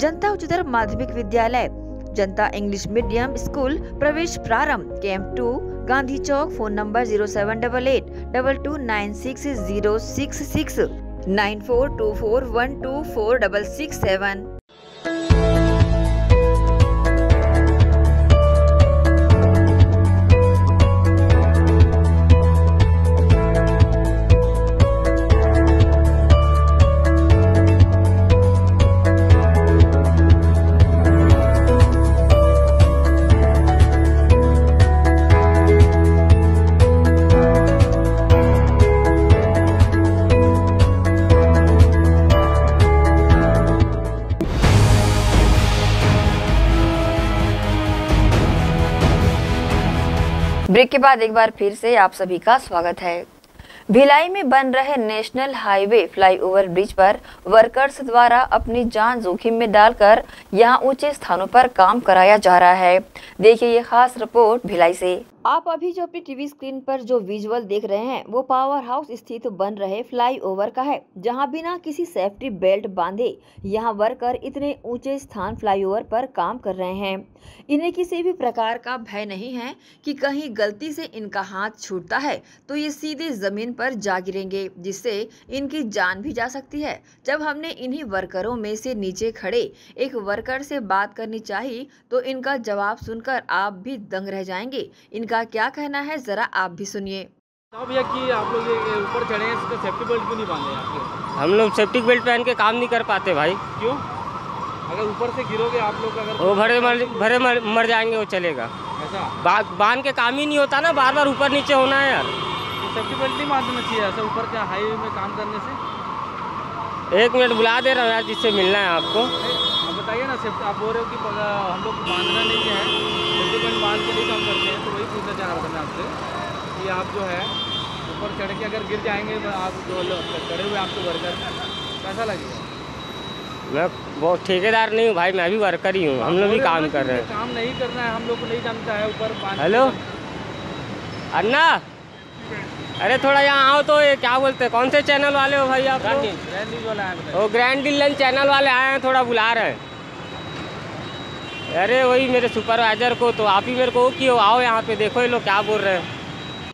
जनता उच्चतर माध्यमिक विद्यालय जनता इंग्लिश मीडियम स्कूल प्रवेश प्रारंभ camp 2 Gandhi Chowk. Phone number 0788 22960666 9424124667। Break के बाद एक बार फिर से आप सभी का स्वागत है। भिलाई में बन रहे नेशनल हाईवे फ्लाईओवर ब्रिज पर वर्कर्स द्वारा अपनी जान जोखिम में डालकर यहां ऊंचे स्थानों पर काम कराया जा रहा है। देखिए ये खास रिपोर्ट भिलाई से। आप अभी जो अपनी टीवी स्क्रीन पर जो विजुअल देख रहे हैं वो पावर हाउस स्थित बन रहे फ्लाईओवर का है, जहां बिना किसी सेफ्टी बेल्ट बांधे यहां वर्कर इतने ऊंचे स्थान फ्लाईओवर पर काम कर रहे हैं। इन्हें किसी भी प्रकार का भय नहीं है कि कहीं गलती से इनका हाथ छूटता है तो ये सीधे जमीन पर जा गिरेंगे, जिससे इनकी जान भी जा सकती है। जब हमने इन्हीं वर्करों में से नीचे खड़े एक वर्कर से बात करनी चाहिए तो इनका जवाब सुनकर आप भी दंग रह जाएंगे। इनका क्या कहना है जरा आप भी सुनिए। भैया कि आप लोग ये ऊपर चढ़े हैं, इसका सेफ्टी बेल्ट क्यों नहीं बांधे आप लोग? हम लोग सेफ्टी बेल्ट पहन के काम नहीं कर पाते भाई। क्यों? अगर ऊपर से गिरोगे आप लोग, अगर वो भरे मर जाएंगे, वो चलेगा ऐसा बांध के काम ही नहीं होता ना, बार बार ऊपर नीचे होना है यार। तो सेफ्टी बेल्ट नहीं बांधना चाहिए ऐसा ऊपर क्या हाईवे में काम करने से? 1 मिनट बुला दे रहा हूँ यार, जिससे मिलना है आपको। आप बताइए ना, सेफ्टी आप बोल रहे हो कि हम लोग बांधना नहीं है, सेफ्टी बेल्ट बांध के नहीं काम करते हैं, तो वही पूछना चाह रहा था मैं आपसे कि आप जो है ऊपर चढ़ के अगर गिर जाएंगे, आप जो चढ़े हुए आपको वर्कर, कैसा लगेगा? मैं वो ठेकेदार नहीं हूँ भाई, मैं भी वर्कर ही हूँ, हम लोग भी काम कर रहे हैं। काम नहीं करना है, हम लोग को नहीं जमता है ऊपर। हेलो अन्ना, अरे थोड़ा यहाँ आओ तो ये क्या बोलते हैं, कौन से चैनल वाले हो भाई आप? वो ग्रैंड डिलन चैनल वाले आए हैं, थोड़ा बुला रहे हैं। अरे वही मेरे सुपरवाइजर को, तो आप ही मेरे को कि आओ यहाँ पे देखो ये लोग क्या बोल रहे हैं।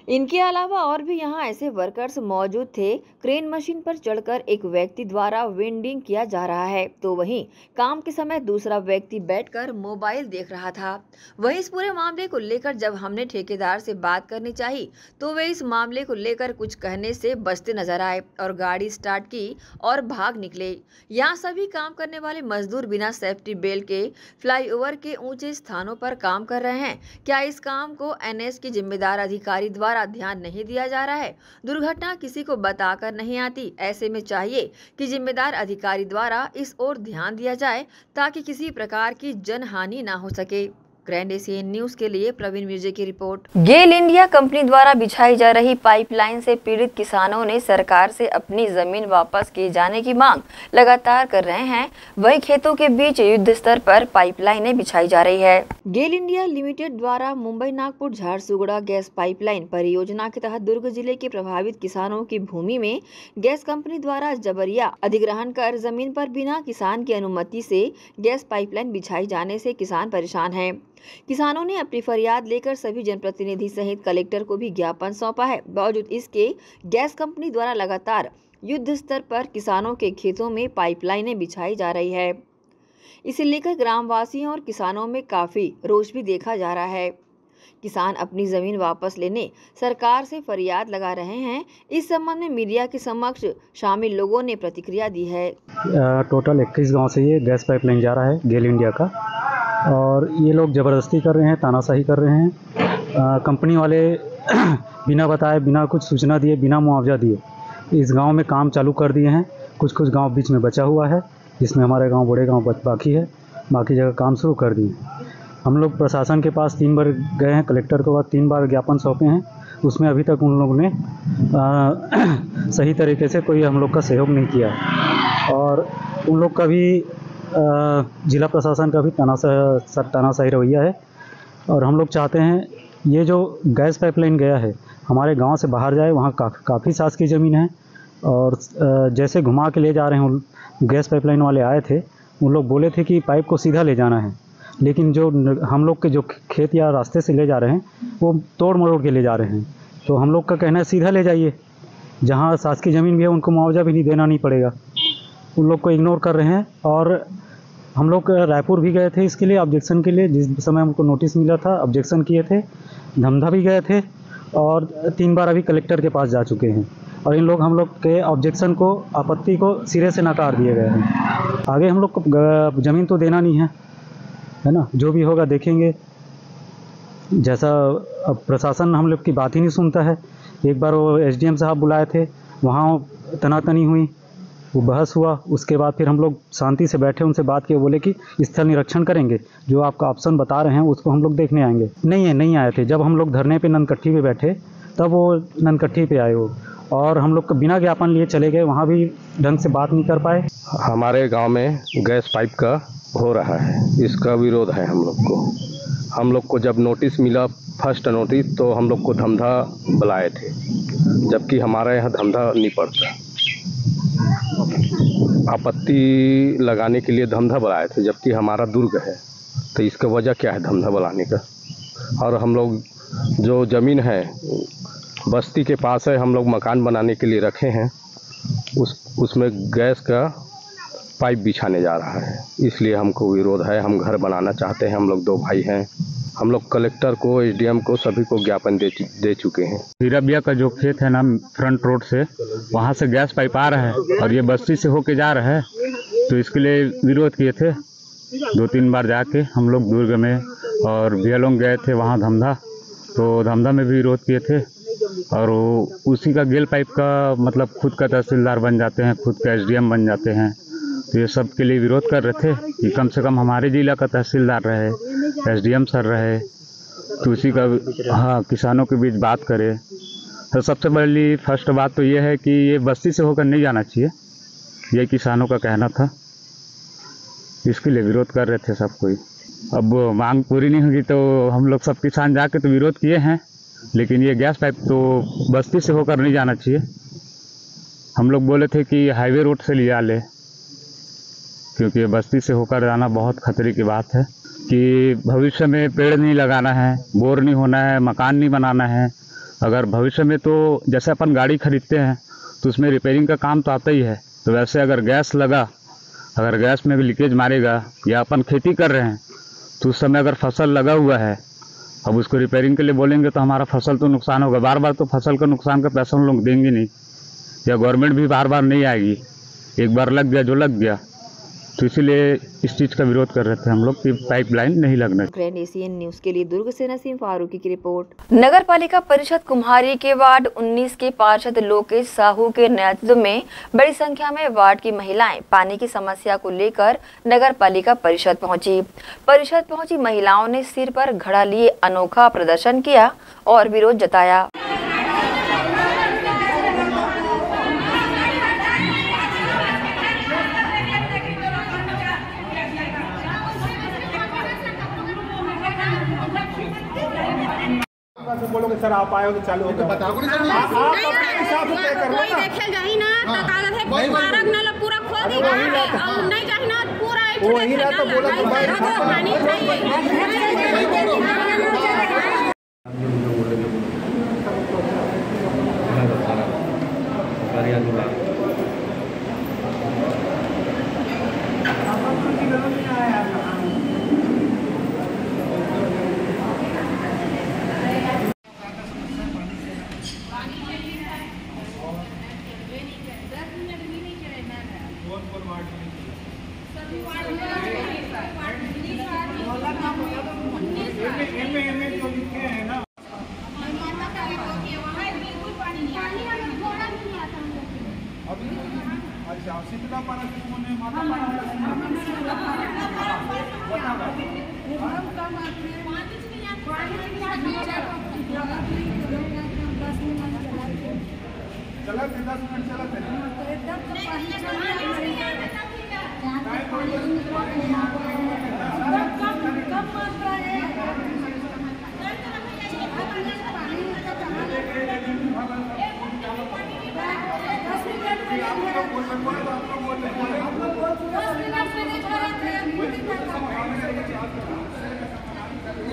इनके अलावा और भी यहाँ ऐसे वर्कर्स मौजूद थे। क्रेन मशीन पर चढ़कर एक व्यक्ति द्वारा वेंडिंग किया जा रहा है, तो वहीं काम के समय दूसरा व्यक्ति बैठकर मोबाइल देख रहा था। वहीं इस पूरे मामले को लेकर जब हमने ठेकेदार से बात करनी चाहिए तो वे इस मामले को लेकर कुछ कहने से बचते नजर आए और गाड़ी स्टार्ट की और भाग निकले। यहाँ सभी काम करने वाले मजदूर बिना सेफ्टी बेल्ट के फ्लाईओवर के ऊंचे स्थानों पर काम कर रहे हैं। क्या इस काम को एनएच के जिम्मेदार अधिकारी द्वारा ध्यान नहीं दिया जा रहा है? दुर्घटना किसी को बताकर नहीं आती। ऐसे में चाहिए कि जिम्मेदार अधिकारी द्वारा इस ओर ध्यान दिया जाए ताकि किसी प्रकार की जनहानि ना हो सके। ग्रैंड एशियन न्यूज के लिए प्रवीण म्यूजिक की रिपोर्ट। गेल इंडिया कंपनी द्वारा बिछाई जा रही पाइपलाइन से पीड़ित किसानों ने सरकार से अपनी जमीन वापस किए जाने की मांग लगातार कर रहे हैं। वहीं खेतों के बीच युद्ध स्तर पर पाइपलाइनें बिछाई जा रही है। गेल इंडिया लिमिटेड द्वारा मुंबई नागपुर झारसुगुड़ा गैस पाइपलाइन परियोजना के तहत दुर्ग जिले के प्रभावित किसानों की भूमि में गैस कंपनी द्वारा जबरिया अधिग्रहण कर जमीन पर बिना किसान की अनुमति से गैस पाइपलाइन बिछाई जाने से किसान परेशान हैं। किसानों ने अपनी फरियाद लेकर सभी जनप्रतिनिधि सहित कलेक्टर को भी ज्ञापन सौंपा है। बावजूद इसके गैस कंपनी द्वारा लगातार युद्ध स्तर पर किसानों के खेतों में पाइपलाइनें बिछाई जा रही है। इसे लेकर ग्रामवासियों और किसानों में काफी रोष भी देखा जा रहा है। किसान अपनी जमीन वापस लेने सरकार से फरियाद लगा रहे हैं। इस संबंध में मीडिया के समक्ष शामिल लोगों ने प्रतिक्रिया दी है। टोटल 21 गांव से ये गैस पाइपलाइन जा रहा है गेल इंडिया का, और ये लोग ज़बरदस्ती कर रहे हैं, तानाशाही कर रहे हैं। कंपनी वाले बिना बताए, बिना कुछ सूचना दिए, बिना मुआवजा दिए इस गांव में काम चालू कर दिए हैं। कुछ गांव बीच में बचा हुआ है, जिसमें हमारे गांव बड़े गांव बाकी है, बाकी जगह काम शुरू कर दिए। हम लोग प्रशासन के पास 3 बार गए हैं, कलेक्टर के पास 3 बार ज्ञापन सौंपे हैं। उसमें अभी तक उन लोगों ने सही तरीके से कोई हम लोग का सहयोग नहीं किया, और उन लोग का भी जिला प्रशासन का भी तानाशाही रवैया है। और हम लोग चाहते हैं ये जो गैस पाइपलाइन गया है हमारे गांव से बाहर जाए। वहाँ काफ़ी शासकीय ज़मीन है, और जैसे घुमा के ले जा रहे हैं, गैस पाइपलाइन वाले आए थे, उन लोग बोले थे कि पाइप को सीधा ले जाना है, लेकिन जो हम लोग के जो खेत या रास्ते से ले जा रहे हैं वो तोड़ मरोड़ के ले जा रहे हैं। तो हम लोग का कहना है सीधा ले जाइए, जहाँ शासकीय ज़मीन भी है उनको मुआवजा भी देना नहीं पड़ेगा। उन लोग को इग्नोर कर रहे हैं। और हम लोग रायपुर भी गए थे इसके लिए ऑब्जेक्शन के लिए, जिस समय हमको नोटिस मिला था ऑब्जेक्शन किए थे। धमधा भी गए थे, और 3 बार अभी कलेक्टर के पास जा चुके हैं, और इन लोग हम लोग के ऑब्जेक्शन को, आपत्ति को सिरे से नकार दिए गए हैं। आगे हम लोग को ज़मीन तो देना नहीं है ना, जो भी होगा देखेंगे। जैसा अब प्रशासन हम लोग की बात ही नहीं सुनता है। एक बार वो SDM साहब बुलाए थे, वहाँ तनातनी हुई, वो बहस हुआ। उसके बाद फिर हम लोग शांति से बैठे, उनसे बात किए, बोले कि स्थल निरीक्षण करेंगे, जो आपका ऑप्शन बता रहे हैं उसको हम लोग देखने आएंगे। नहीं आए थे। जब हम लोग धरने पे ननकट्टी पे बैठे तब वो ननकट्टी पे आए वो, और हम लोग को बिना ज्ञापन लिए चले गए। वहाँ भी ढंग से बात नहीं कर पाए। हमारे गांव में गैस पाइप का हो रहा है, इसका विरोध है हम लोग को। हम लोग को जब नोटिस मिला, फर्स्ट नोटिस, तो हम लोग को धमधा बुलाए थे, जबकि हमारे यहाँ धमधा नहीं पड़ता। आपत्ति लगाने के लिए धमधा बुलाए थे, जबकि हमारा दुर्ग है। तो इसका वजह क्या है धमधा बुलाने का? और हम लोग जो ज़मीन है बस्ती के पास है, हम लोग मकान बनाने के लिए रखे हैं, उसमें गैस का पाइप बिछाने जा रहा है, इसलिए हमको विरोध है। हम घर बनाना चाहते हैं, हम लोग 2 भाई हैं। हम लोग कलेक्टर को, SDM को, सभी को ज्ञापन दे चुके हैं। हीराबिया का जो खेत है ना, फ्रंट रोड से, वहाँ से गैस पाइप आ रहा है और ये बस्ती से होके जा रहा है, तो इसके लिए विरोध किए थे। 2-3 बार जाके हम लोग दुर्ग में और बियालोंग गए थे, वहाँ धमधा, तो धमधा में भी विरोध किए थे। और उसी का गेल पाइप का मतलब खुद का तहसीलदार बन जाते हैं, खुद का SDM बन जाते हैं, तो ये सब के लिए विरोध कर रहे थे कि कम से कम हमारे जिला का तहसीलदार रहे, SDM सर रहे, तो उसी का किसानों के बीच बात करे। तो सबसे बड़ी फर्स्ट बात तो ये है कि ये बस्ती से होकर नहीं जाना चाहिए, ये किसानों का कहना था, इसके लिए विरोध कर रहे थे सब कोई। अब मांग पूरी नहीं होगी तो हम लोग सब किसान जाके तो विरोध किए हैं, लेकिन ये गैस पाइप तो बस्ती से होकर नहीं जाना चाहिए। हम लोग बोले थे कि हाईवे रोड से लिया ले, क्योंकि बस्ती से होकर जाना बहुत खतरे की बात है। कि भविष्य में पेड़ नहीं लगाना है, बोर नहीं होना है, मकान नहीं बनाना है। अगर भविष्य में तो जैसे अपन गाड़ी खरीदते हैं तो उसमें रिपेयरिंग का काम तो आता ही है, तो वैसे अगर गैस लगा, अगर गैस में भी लीकेज मारेगा या अपन खेती कर रहे हैं तो उस समय अगर फसल लगा हुआ है, अब उसको रिपेयरिंग के लिए बोलेंगे तो हमारा फसल तो नुकसान होगा। बार बार तो फसल का नुकसान का पैसा हम लोग देंगे नहीं, या गवर्नमेंट भी बार बार नहीं आएगी। एक बार लग गया जो लग गया, तो इसीलिए इस चीज़ का विरोध कर रहे थे हम लोग कि पाइपलाइन नहीं लगना। ग्रैंड एशियन न्यूज के लिए दुर्ग से नसीम फारूकी की रिपोर्ट। नगर पालिका परिषद कुम्हारी के वार्ड 19 के पार्षद लोकेश साहू के नेतृत्व में बड़ी संख्या में वार्ड की महिलाएं पानी की समस्या को लेकर नगर पालिका परिषद पहुंची महिलाओं ने सिर पर घड़ा लिए अनोखा प्रदर्शन किया और विरोध जताया। बोलोगे सर आप आए हो तो चालू होगा, बताओगे सर आप अपने हिसाब से तय कर लो ना, देखेगा ही ना तो कागज है पार्क नल पूरा खो देगा और नहीं चाहिए ना पूरा एक वही रहा तो बोला तो पानी चाहिए।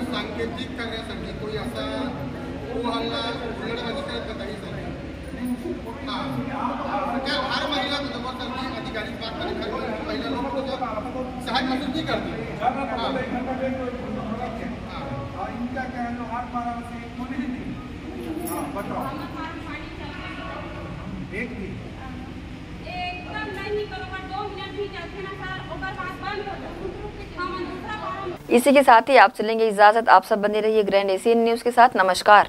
सांकेतिक करण्यासाठी कोणी असा हल्ला उल्लंघन करत नाही सर। क्या हर महिला को जब सरकारी अधिकारी बात करें महिला लोग को जब सहायता महसूस नहीं करती इनका क्या है जो हाथ मारा वैसे एक होने ही नहीं। बताओ एक भी एकदम नहीं करोगे 2 मिनट भी जाते ना सर ओकर बात बंद हो जाए। इसी के साथ ही आप चलेंगे इजाजत। आप सब बने रहिए ग्रैंड एशियन न्यूज के साथ। नमस्कार।